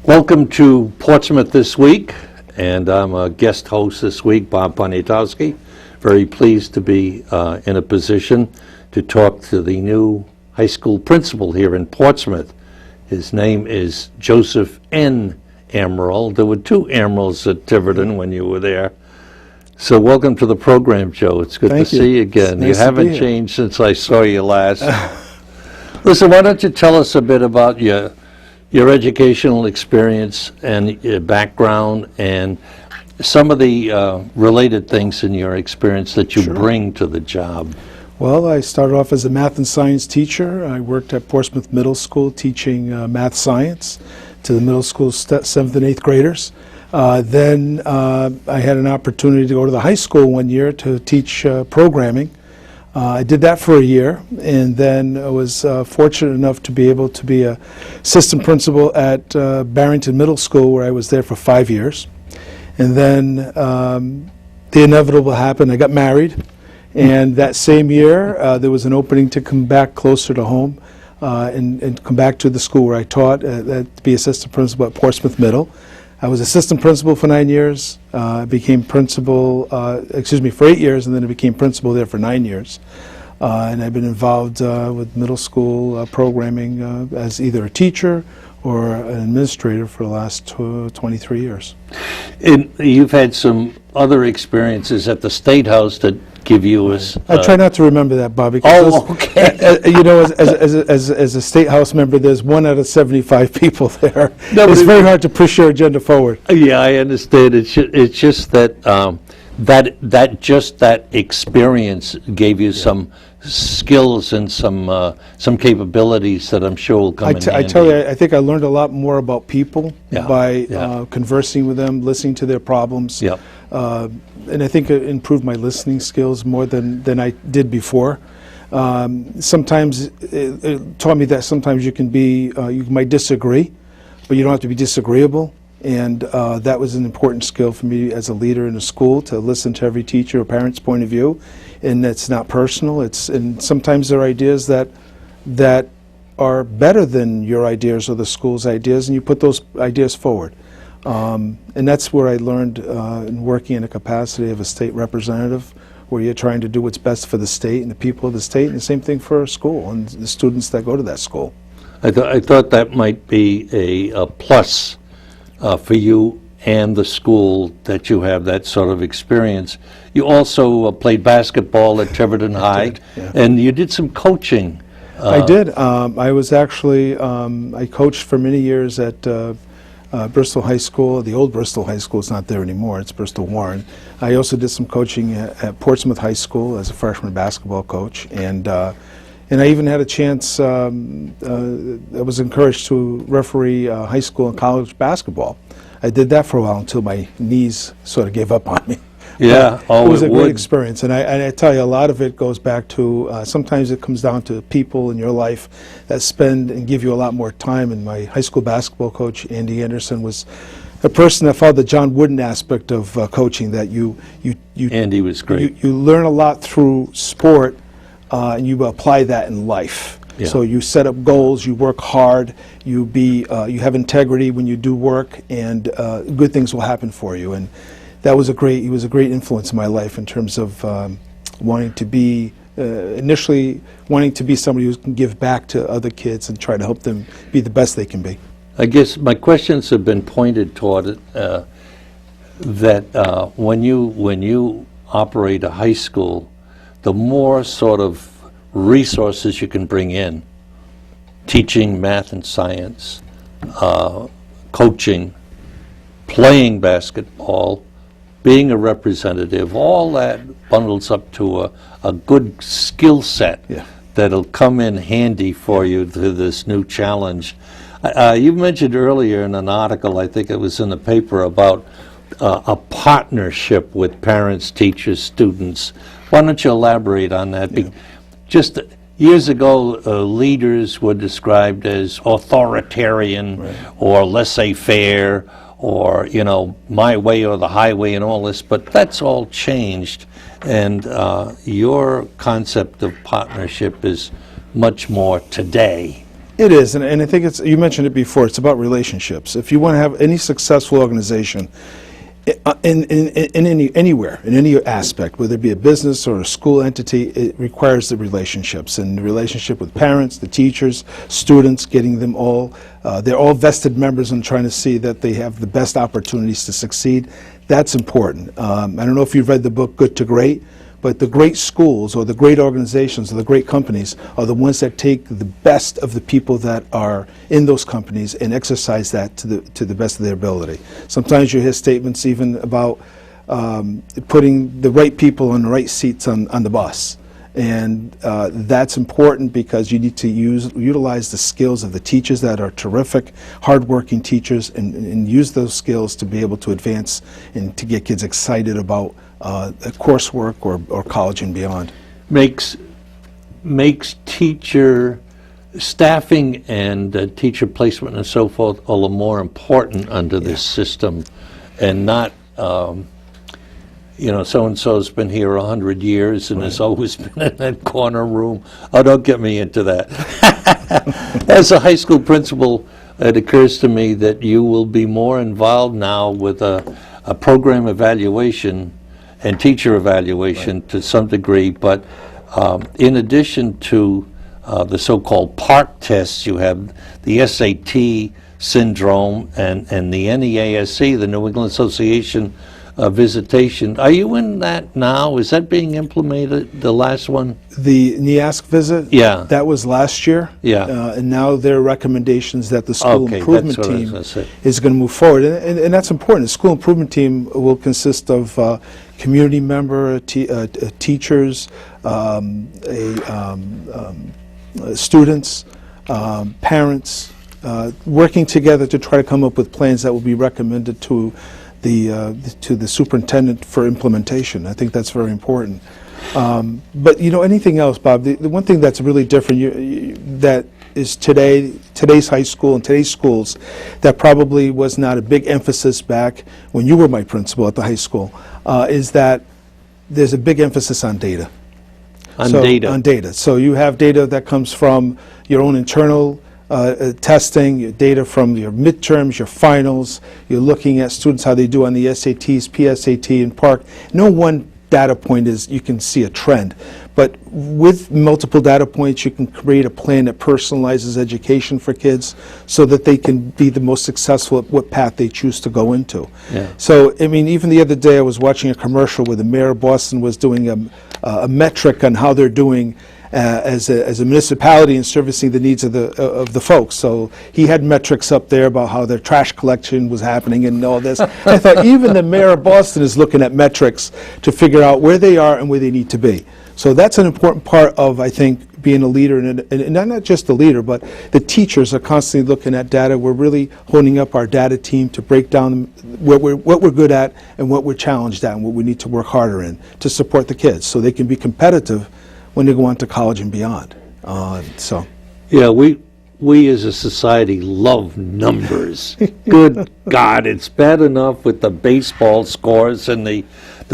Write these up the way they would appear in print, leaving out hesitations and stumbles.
Welcome to Portsmouth This Week, and I'm a guest host this week, Bob Poniatowski. Very pleased to be in a position to talk to the new high school principal here in Portsmouth. His name is Joseph N. Amaral. There were two Amarals at Tiverton when you were there. So welcome to the program, Joe. It's good to see you again. Nice you haven't changed since I saw you last. Listen, why don't you tell us a bit about your educational experience and your background and some of the related things in your experience that you bring to the job. Well, I started off as a math and science teacher. I worked at Portsmouth Middle School teaching math science to the middle school 7th and 8th graders. Then I had an opportunity to go to the high school one year to teach programming. I did that for a year, and then I was fortunate enough to be able to be an assistant principal at Barrington Middle School, where I was there for 5 years. And then the inevitable happened. I got married, and that same year there was an opening to come back closer to home and come back to the school where I taught, to be assistant principal at Portsmouth Middle. I was assistant principal for 9 years. I became principal, for 8 years, and then I became principal there for 9 years. And I've been involved with middle school programming as either a teacher or an administrator for the last 23 years. And you've had some other experiences at the State House that give you I try not to remember that, Bob, because as a State House member, there's 1 out of 75 people there. No, it's very hard to push your agenda forward. Yeah, I understand. It's just that that experience gave you some skills and some capabilities that I'm sure will come in handy. I tell you, I think I learned a lot more about people by conversing with them, listening to their problems. Yeah. And I think it improved my listening skills more than I did before. Sometimes it taught me that sometimes you might disagree, but you don't have to be disagreeable. And that was an important skill for me as a leader in a school, to listen to every teacher or parent's point of view. And it's not personal. And sometimes there are ideas that are better than your ideas or the school's ideas, and you put those ideas forward. And that's where I learned in working in a capacity of a state representative, where you're trying to do what's best for the state and the people of the state, and the same thing for a school and the students that go to that school. I thought that might be a plus for you and the school, that you have that sort of experience. You also played basketball at Tiverton High, and you did some coaching. I did. I was actually, I coached for many years at Bristol High School. The old Bristol High School is not there anymore. It's Bristol Warren. I also did some coaching at Portsmouth High School as a freshman basketball coach, and I even had a chance. I was encouraged to referee high school and college basketball. I did that for a while until my knees sort of gave up on me. Yeah, it was a great experience, and I tell you, a lot of it goes back to sometimes it comes down to people in your life that spend and give you a lot more time. And my high school basketball coach, Andy Anderson, was a person that followed the John Wooden aspect of coaching. That Andy was great. You learn a lot through sport, and you apply that in life. Yeah. So you set up goals, you work hard, you have integrity when you do work, and good things will happen for you. And he was a great influence in my life in terms of wanting to be, initially wanting to be somebody who can give back to other kids and try to help them be the best they can be. I guess my questions have been pointed toward it, that when you operate a high school, the more sort of resources you can bring in, teaching math and science, coaching, playing basketball, being a representative, all that bundles up to a good skill set that'll come in handy for you to this new challenge. You mentioned earlier in an article, I think it was in the paper, about a partnership with parents, teachers, students. Why don't you elaborate on that? Just years ago, leaders were described as authoritarian or laissez-faire, or, my way or the highway and all this, but that's all changed. And your concept of partnership is much more today It is, and I think it's, you mentioned it before, it's about relationships. If you want to have any successful organization anywhere, in any aspect, whether it be a business or a school entity, it requires the relationships, and the relationship with parents, the teachers, students, getting them all, they're all vested members in trying to see that they have the best opportunities to succeed. That's important. I don't know if you've read the book Good to Great, but the great schools or the great organizations or the great companies are the ones that take the best of the people that are in those companies and exercise that to the best of their ability. Sometimes you hear statements even about putting the right people on the right seats on the bus. And that's important because you need to utilize the skills of the teachers that are terrific, hardworking teachers, and use those skills to be able to advance and to get kids excited about coursework or college and beyond. Makes teacher staffing and teacher placement and so forth all the more important under this system, and not so-and-so's been here 100 years and has always been in that corner room. Oh, don't get me into that. As a high school principal, it occurs to me that you will be more involved now with a program evaluation and teacher evaluation to some degree, but in addition to the so-called PARCC tests, you have the SAT syndrome and the NEASC, the New England Association visitation. Are you in that now? Is that being implemented, the last one? The NEASC visit? Yeah. That was last year. Yeah. And now there are recommendations that the school Okay, improvement that's what I was team gonna say. is going to move forward. And that's important. The school improvement team will consist of community member, teachers, students, parents, working together to try to come up with plans that will be recommended to the superintendent for implementation. I think that's very important. But anything else, Bob? The one thing that's really different that is today's high school and today's schools that probably was not a big emphasis back when you were my principal at the high school is that there's a big emphasis on data. On data. So you have data that comes from your own internal testing, your data from your midterms, your finals. You're looking at students, how they do on the SATs, PSAT, and PARCC. No one data point you can see a trend. But with multiple data points, you can create a plan that personalizes education for kids so that they can be the most successful at what path they choose to go into. Yeah. So, I mean, even the other day I was watching a commercial where the mayor of Boston was doing a metric on how they're doing as a municipality in servicing the needs of the folks. So he had metrics up there about how their trash collection was happening and all this. I thought even the mayor of Boston is looking at metrics to figure out where they are and where they need to be. So that's an important part of, I think, being a leader, and not just the leader, but the teachers are constantly looking at data. We're really honing up our data team to break down what we're good at and what we're challenged at and what we need to work harder in to support the kids so they can be competitive when they go on to college and beyond. Yeah, we as a society love numbers. Good God, it's bad enough with the baseball scores and the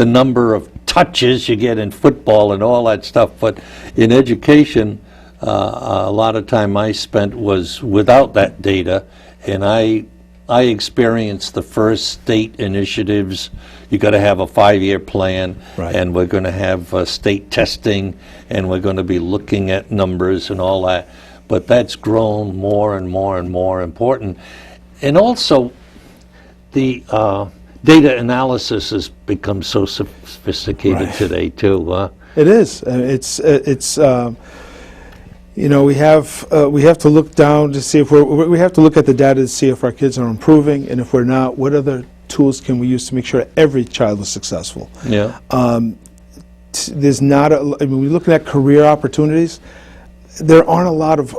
number of touches you get in football and all that stuff, but in education, a lot of time I spent was without that data, and I experienced the first state initiatives. You got to have a 5-year plan, right. And we're going to have state testing, and we're going to be looking at numbers and all that. But that's grown more and more and more important. And also, the data analysis has become so sophisticated today too. It is. It's we have to look down to see if we have to look at the data to see if our kids are improving, and if we're not, what other tools can we use to make sure that every child is successful. Yeah. There's not when we're looking at career opportunities, there aren't a lot of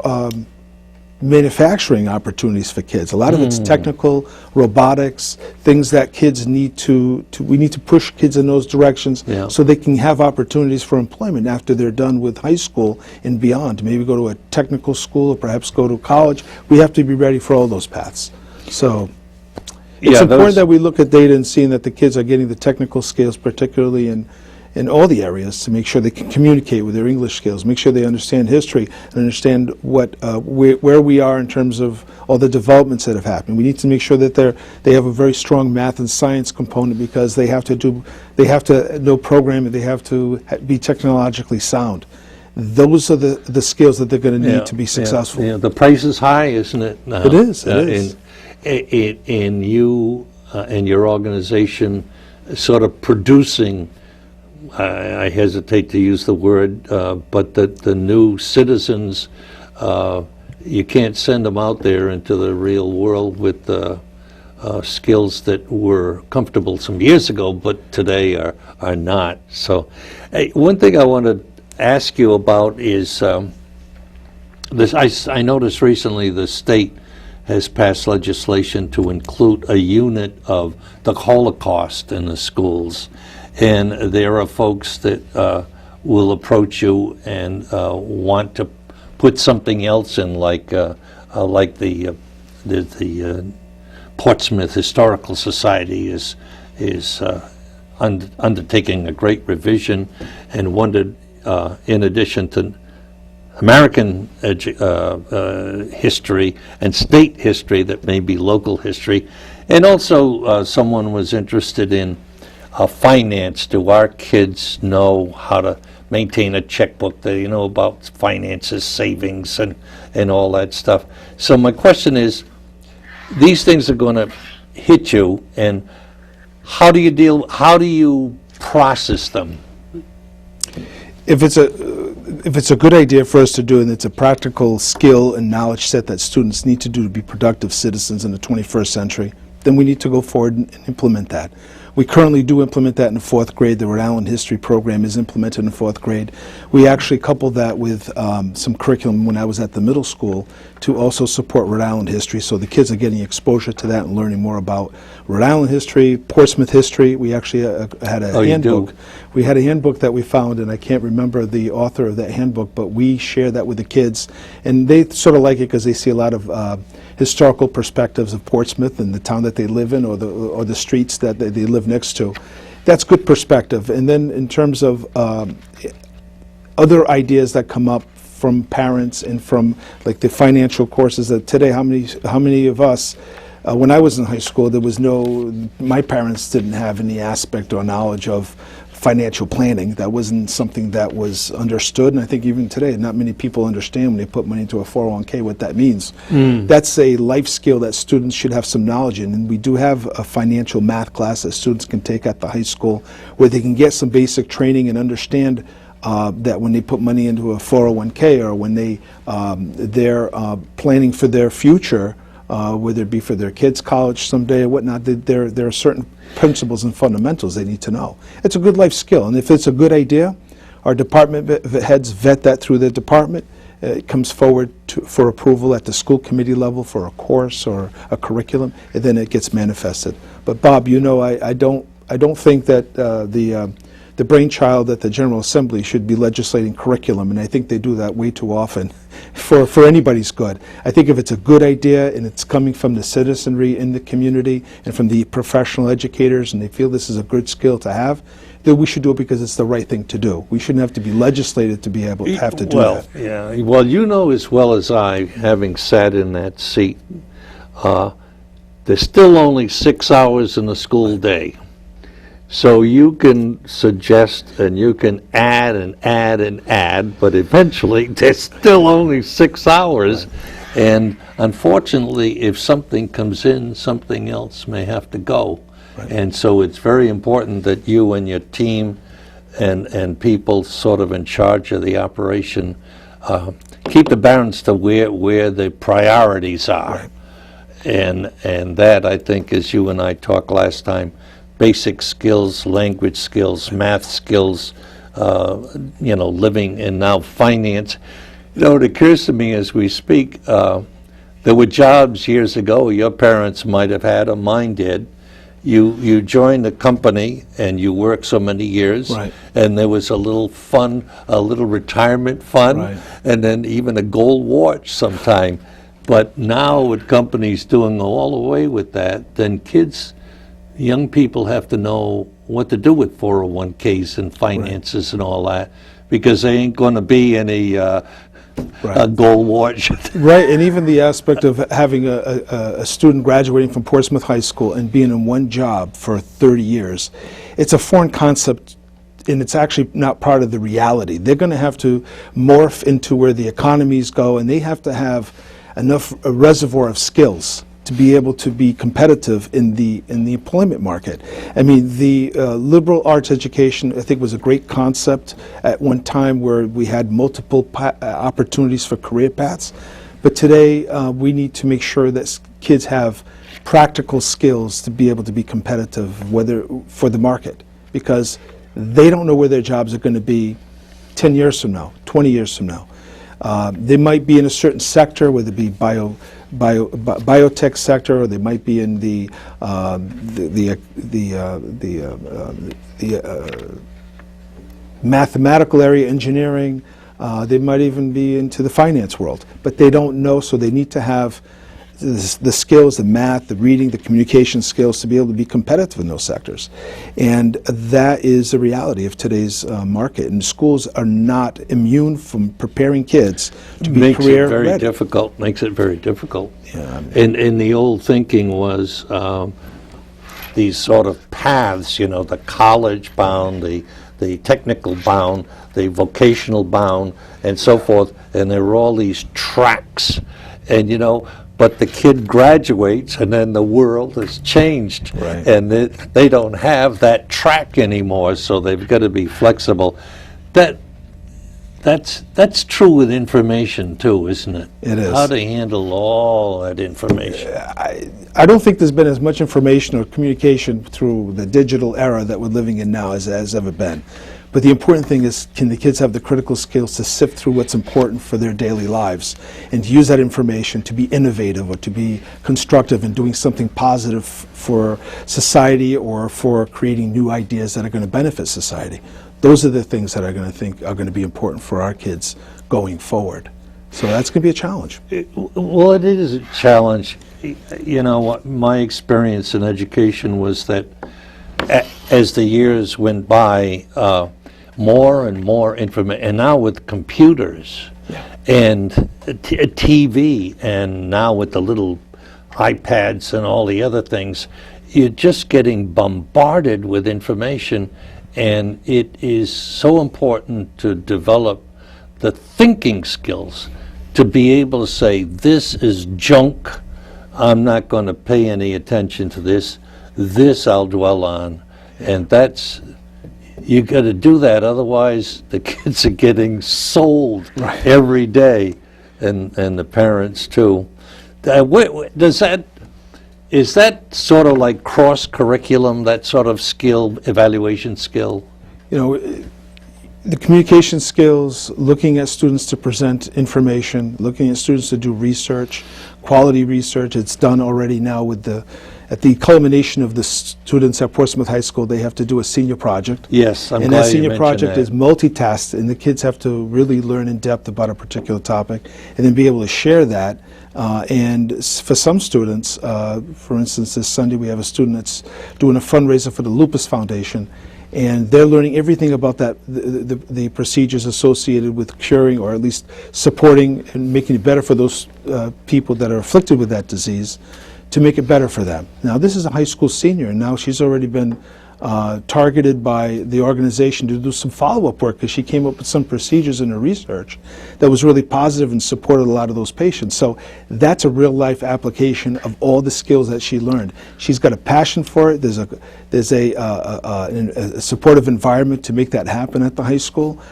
manufacturing opportunities for kids. A lot of it's technical, robotics, things that kids need we need to push kids in those directions so they can have opportunities for employment after they're done with high school and beyond. Maybe go to a technical school or perhaps go to college. We have to be ready for all those paths. So it's important that we look at data and seeing that the kids are getting the technical skills, particularly in in all the areas to make sure they can communicate with their English skills, make sure they understand history and understand what where we are in terms of all the developments that have happened. We need to make sure that they have a very strong math and science component, because they have to know programming, they have to be technologically sound. Those are the skills that they're going to need to be successful. Yeah, the price is high, isn't it? Now? It is. It is. In you and your organization sort of producing, I hesitate to use the word, but the new citizens, you can't send them out there into the real world with skills that were comfortable some years ago, but today are not. So one thing I want to ask you about is this. I noticed recently the state has passed legislation to include a unit of the Holocaust in the schools, and there are folks that will approach you and want to put something else in, like the Portsmouth Historical Society is undertaking a great revision, and wondered, in addition to American history and state history, that may be local history, and also someone was interested in finance. Do our kids know how to maintain a checkbook? They know about finances, savings, and all that stuff. So my question is, these things are going to hit you, and how do you process them? If it's a good idea for us to do, and it's a practical skill and knowledge set that students need to do to be productive citizens in the 21st century, then we need to go forward and implement that. We currently do implement that in the 4th grade. The Rhode Island history program is implemented in the 4th grade. We actually coupled that with some curriculum when I was at the middle school to also support Rhode Island history, so the kids are getting exposure to that and learning more about Rhode Island history, Portsmouth history. We actually had a handbook. We had a handbook that we found, and I can't remember the author of that handbook, but we share that with the kids, and they sort of like it because they see a lot of historical perspectives of Portsmouth and the town that they live in, or the streets that they live next to. That's good perspective. And then in terms of other ideas that come up from parents and from like the financial courses that today, how many of us, when I was in high school, my parents didn't have any aspect or knowledge of financial planning. That wasn't something that was understood, and I think even today not many people understand when they put money into a 401k what that means. That's a life skill that students should have some knowledge in, and we do have a financial math class that students can take at the high school where they can get some basic training and understand that when they put money into a 401k, or when they're planning for their future, whether it be for their kids' college someday or whatnot, there are certain principles and fundamentals they need to know. It's a good life skill, and if it's a good idea, our department heads vet that through their department. It comes forward for approval at the school committee level for a course or a curriculum, and then it gets manifested. But Bob, I don't think that the brainchild at the General Assembly should be legislating curriculum, and I think they do that way too often for anybody's good. I think if it's a good idea and it's coming from the citizenry in the community and from the professional educators, and they feel this is a good skill to have, then we should do it because it's the right thing to do. We shouldn't have to be legislated to be able to have to do that. Yeah. Well, you know as well as I, having sat in that seat, there's still only 6 hours in the school day. So you can suggest and you can add and add and add, but eventually there's still only 6 hours. Right. And unfortunately, if something comes in, something else may have to go. Right. And so it's very important that you and your team and people sort of in charge of the operation keep the balance to where the priorities are. Right. And that, I think, as you and I talked last time, basic skills, language skills, math skills, living, and now finance. It occurs to me as we speak, there were jobs years ago your parents might have had, or mine did. You joined a company and you worked so many years, right. And there was a little fund, a little retirement fund, right. And then even a gold watch sometime. But now with companies doing all away with that, then young people have to know what to do with 401ks and finances and all that, because they ain't going to be any gold watch. Right, and even the aspect of having a student graduating from Portsmouth High School and being in one job for 30 years, it's a foreign concept, and it's actually not part of the reality. They're going to have to morph into where the economies go, and they have to have enough a reservoir of skills to be able to be competitive in the employment market. I mean, the liberal arts education, I think, was a great concept at one time where we had multiple opportunities for career paths. But today, we need to make sure that kids have practical skills to be able to be competitive, whether for the market, because they don't know where their jobs are going to be 10 years from now, 20 years from now. They might be in a certain sector, whether it be biotech sector, or they might be in the mathematical area, engineering. They might even be into the finance world, but they don't know, so they need to have the skills, the math, the reading, the communication skills to be able to be competitive in those sectors. And that is the reality of today's market. And schools are not immune from preparing kids to be career ready. Makes it very difficult. Yeah, And the old thinking was these sort of paths, you know, the college bound, the technical bound, the vocational bound, and so forth. And there were all these tracks. And, you know, but the kid graduates, and then the world has changed, Right. and they don't have that track anymore, so they've got to be flexible. That's true with information too, isn't it? It is. How to handle all that information. I don't think there's been as much information or communication through the digital era that we're living in now as has ever been. But the important thing is, can the kids have the critical skills to sift through what's important for their daily lives and to use that information to be innovative or to be constructive in doing something positive for society or for creating new ideas that are going to benefit society. Those are the things that are going to be important for our kids going forward. So that's going to be a challenge. Well, it is a challenge. You know, my experience in education was that as the years went by, more and more information, and now with computers and TV, and now with the little iPads and all the other things, you're just getting bombarded with information, and it is so important to develop the thinking skills to be able to say, this is junk, I'm not going to pay any attention to this, this I'll dwell on. And that's, you got to do that, otherwise the kids are getting sold every day, and the parents too. Is that sort of like cross-curriculum, that sort of skill, evaluation skill? You know, the communication skills, looking at students to present information, looking at students to do research, quality research. It's done already now with at the culmination of the students at Portsmouth High School, they have to do a senior project. Yes, I'm and glad that senior you project mentioned is multitasked, and the kids have to really learn in depth about a particular topic and then be able to share that. And for some students, for instance, this Sunday we have a student that's doing a fundraiser for the Lupus Foundation, and they're learning everything about that, the procedures associated with curing, or at least supporting and making it better for those people that are afflicted with that disease, to make it better for them. Now, this is a high school senior, and now she's already been targeted by the organization to do some follow-up work, because she came up with some procedures in her research that was really positive and supported a lot of those patients. So that's a real-life application of all the skills that she learned. She's got a passion for it. There's a supportive environment to make that happen at the high school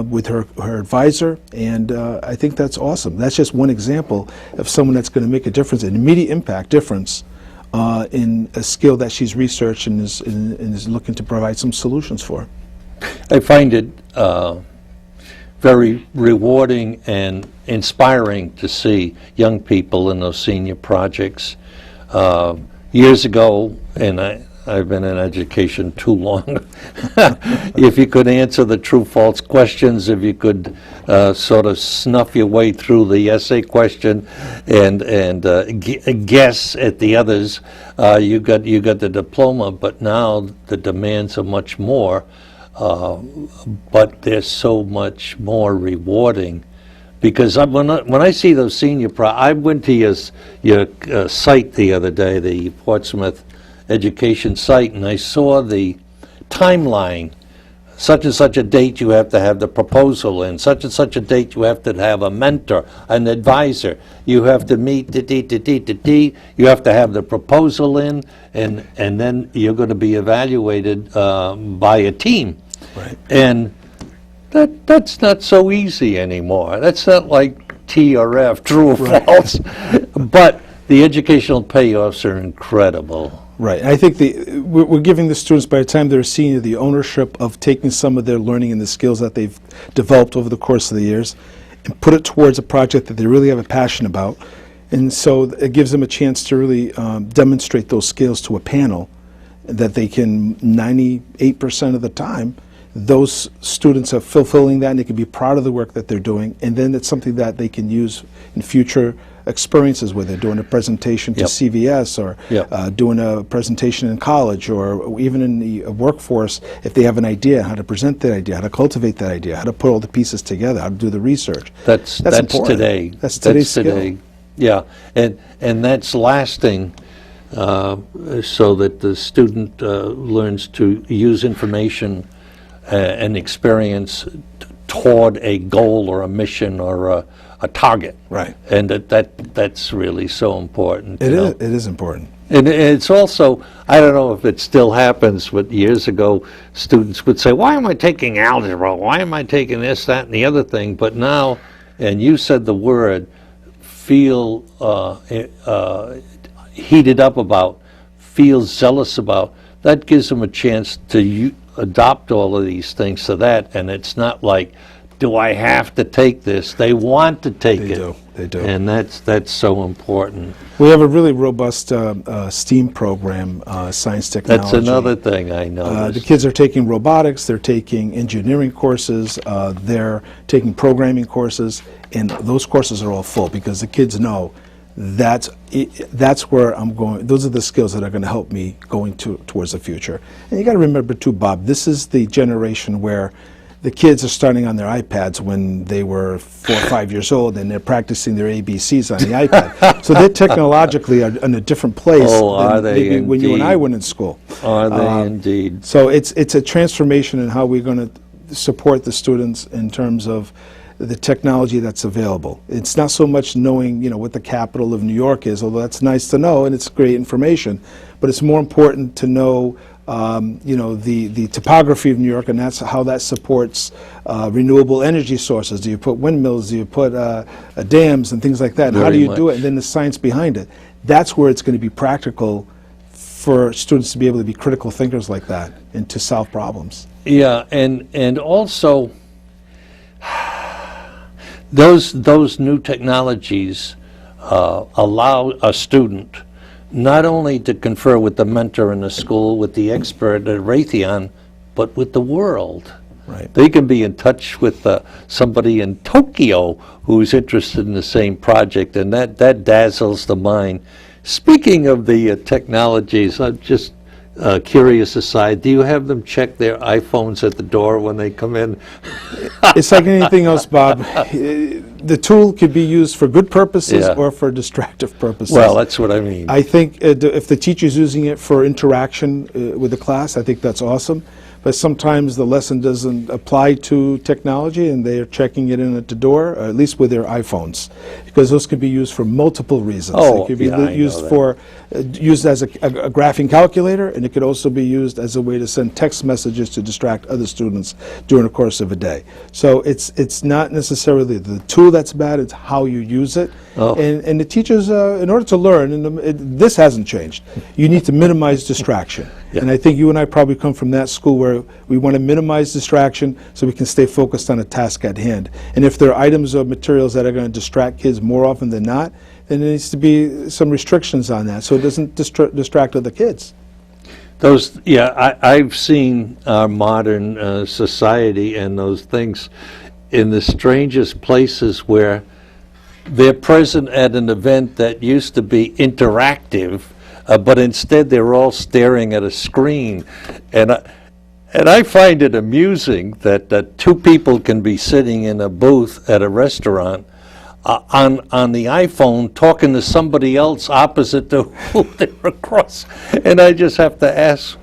with her advisor, and I think that's awesome. That's just one example of someone that's going to make a difference, an immediate impact difference in a skill that she's researched and is looking to provide some solutions for. I find it very rewarding and inspiring to see young people in those senior projects. Years ago, and I've been in education too long. If you could answer the true-false questions, if you could sort of snuff your way through the essay question and guess at the others, you got the diploma. But now the demands are much more, but they're so much more rewarding. Because when I see those senior I went to your site the other day, the Portsmouth Education site, and I saw the timeline. Such and such a date you have to have the proposal in. Such and such a date you have to have a mentor, an advisor. You have to meet you have to have the proposal in, and then you're going to be evaluated by a team. Right. And that's not so easy anymore. That's not like T or F, true or false. But the educational payoffs are incredible. Right. And I think we're giving the students, by the time they're a senior, the ownership of taking some of their learning and the skills that they've developed over the course of the years and put it towards a project that they really have a passion about. And so it gives them a chance to really demonstrate those skills to a panel that they can, 98% of the time, those students are fulfilling that, and they can be proud of the work that they're doing, and then it's something that they can use in future experiences where they're doing a presentation to CVS or doing a presentation in college or even in the workforce if they have an idea, how to present that idea, how to cultivate that idea, how to put all the pieces together, how to do the research. That's important. Today. That's today's skill. Yeah, and that's lasting. So that the student learns to use information and experience toward a goal or a mission or a target. Right. And that's really so important. It is important. And it's also, I don't know if it still happens, but years ago, students would say, why am I taking algebra? Why am I taking this, that, and the other thing? But now, and you said the word, feel heated up about, feel zealous about, that gives them a chance to adopt all of these things to that, and it's not like, do I have to take this? They want to take it. They do. And that's so important. We have a really robust STEAM program, science, technology. That's another thing I noticed. The kids are taking robotics, they're taking engineering courses, they're taking programming courses, and those courses are all full because the kids know that's where I'm going. Those are the skills that are going to help me going towards the future. And you got to remember too, Bob, this is the generation where the kids are starting on their iPads when they were 4 or 5 years old, and they're practicing their ABCs on the iPad. So they technologically are in a different place than maybe when you and I went in school. Are they indeed? So it's a transformation in how we're going to support the students in terms of the technology that's available. It's not so much knowing, what the capital of New York is, although that's nice to know and it's great information, but it's more important to know the topography of New York, and that's how that supports renewable energy sources. Do you put windmills? Do you put dams and things like that? And how do you do it? And then the science behind it. That's where it's going to be practical for students to be able to be critical thinkers like that and to solve problems. Yeah, and also those new technologies allow a student not only to confer with the mentor in the school, with the expert at Raytheon, but with the world. Right. They can be in touch with somebody in Tokyo who's interested in the same project, and that dazzles the mind. Speaking of the technologies, I'm just curious aside, do you have them check their iPhones at the door when they come in? It's like anything else, Bob. The tool could be used for good purposes or for distractive purposes. Well, that's what I mean. I think if the teacher's using it for interaction with the class, I think that's awesome. But sometimes the lesson doesn't apply to technology, and they are checking it in at the door, or at least with their iPhones, because those can be used for multiple reasons. Oh, it could be used as a graphing calculator, and it could also be used as a way to send text messages to distract other students during the course of a day. So it's not necessarily the tool that's bad; it's how you use it. Oh. And the teachers, in order to learn, and this hasn't changed, you need to minimize distraction. Yeah. And I think you and I probably come from that school where we want to minimize distraction so we can stay focused on a task at hand. And if there are items or materials that are going to distract kids more often than not, then there needs to be some restrictions on that so it doesn't distract other kids. Those, yeah, I've seen our modern society and those things in the strangest places where they're present at an event that used to be interactive, but instead they're all staring at a screen. And I find it amusing that two people can be sitting in a booth at a restaurant on the iPhone talking to somebody else opposite to who they're across. And I just have to ask,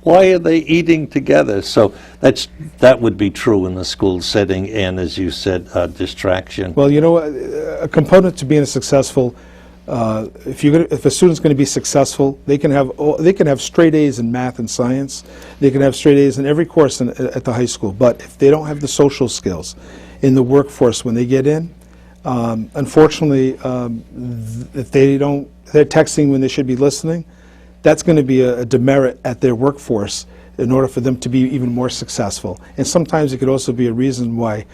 why are they eating together? So that would be true in the school setting and, as you said, distraction. Well, you know, a component to being a successful, if a student's going to be successful, they can have straight A's in math and science. They can have straight A's in every course at the high school. But if they don't have the social skills in the workforce when they get in, unfortunately, if they're texting when they should be listening, that's going to be a demerit at their workforce in order for them to be even more successful. And sometimes it could also be a reason why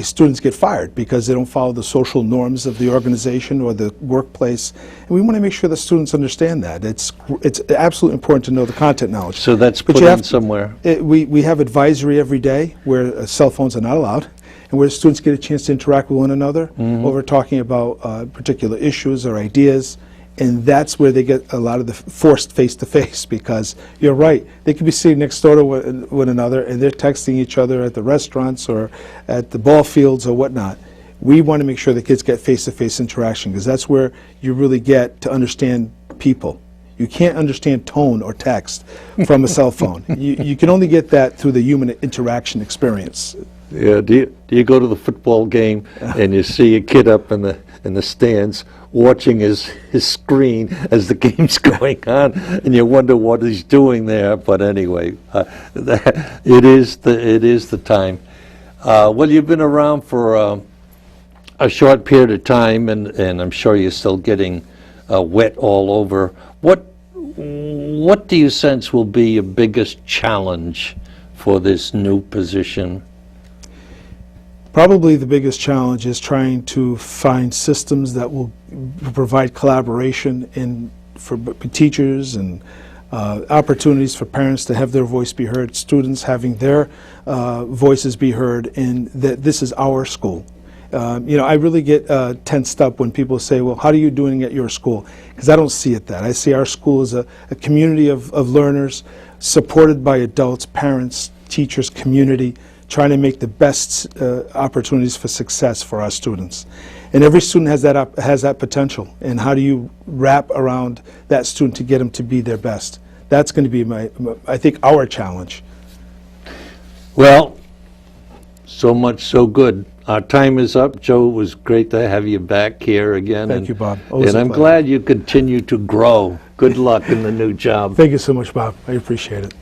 students get fired, because they don't follow the social norms of the organization or the workplace. And we want to make sure the students understand that. It's absolutely important to know the content knowledge. So that's put in somewhere. We have advisory every day where cell phones are not allowed, and where students get a chance to interact with one another over talking about particular issues or ideas. And that's where they get a lot of the forced face-to-face, because you're right, they could be sitting next door to one another and they're texting each other at the restaurants or at the ball fields or whatnot. We want to make sure the kids get face-to-face interaction, because that's where you really get to understand people. You can't understand tone or text from a cell phone. You can only get that through the human interaction experience. Yeah. Do you go to the football game and you see a kid up in the stands watching his screen as the game's going on, and you wonder what he's doing there? But anyway, it is the time. Well, you've been around for a short period of time, and I'm sure you're still getting wet all over. What do you sense will be your biggest challenge for this new position? Probably the biggest challenge is trying to find systems that will provide collaboration for teachers, and opportunities for parents to have their voice be heard, students having their voices be heard, and that this is our school. You know, I really get tensed up when people say, well, how are you doing at your school? Because I don't see it that. I see our school as a community of learners supported by adults, parents, teachers, community, trying to make the best opportunities for success for our students. And every student has that potential. And how do you wrap around that student to get them to be their best? That's going to be I think, our challenge. Well, so much so good. Our time is up. Joe, it was great to have you back here again. Thank you, Bob. And I'm glad you continue to grow. Good luck in the new job. Thank you so much, Bob. I appreciate it.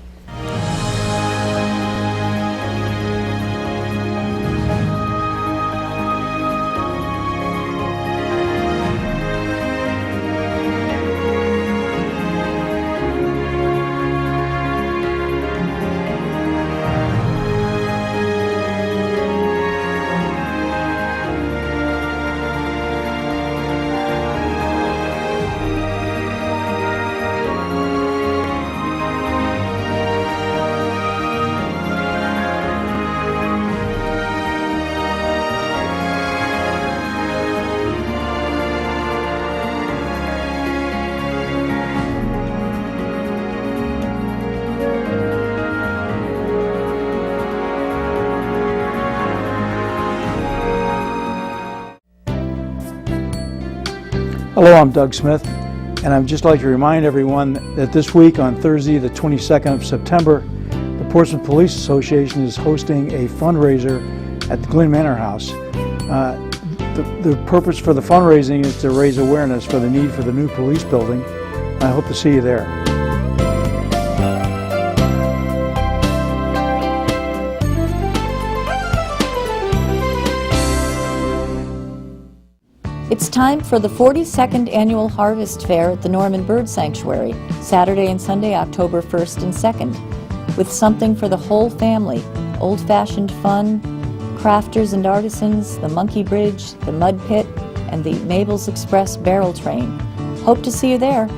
Hello, I'm Doug Smith, and I'd just like to remind everyone that this week on Thursday, the 22nd of September, the Portsmouth Police Association is hosting a fundraiser at the Glynn Manor House. The purpose for the fundraising is to raise awareness for the need for the new police building. I hope to see you there. It's time for the 42nd Annual Harvest Fair at the Norman Bird Sanctuary, Saturday and Sunday, October 1st and 2nd, with something for the whole family, old-fashioned fun, crafters and artisans, the Monkey Bridge, the Mud Pit, and the Mabel's Express barrel train. Hope to see you there.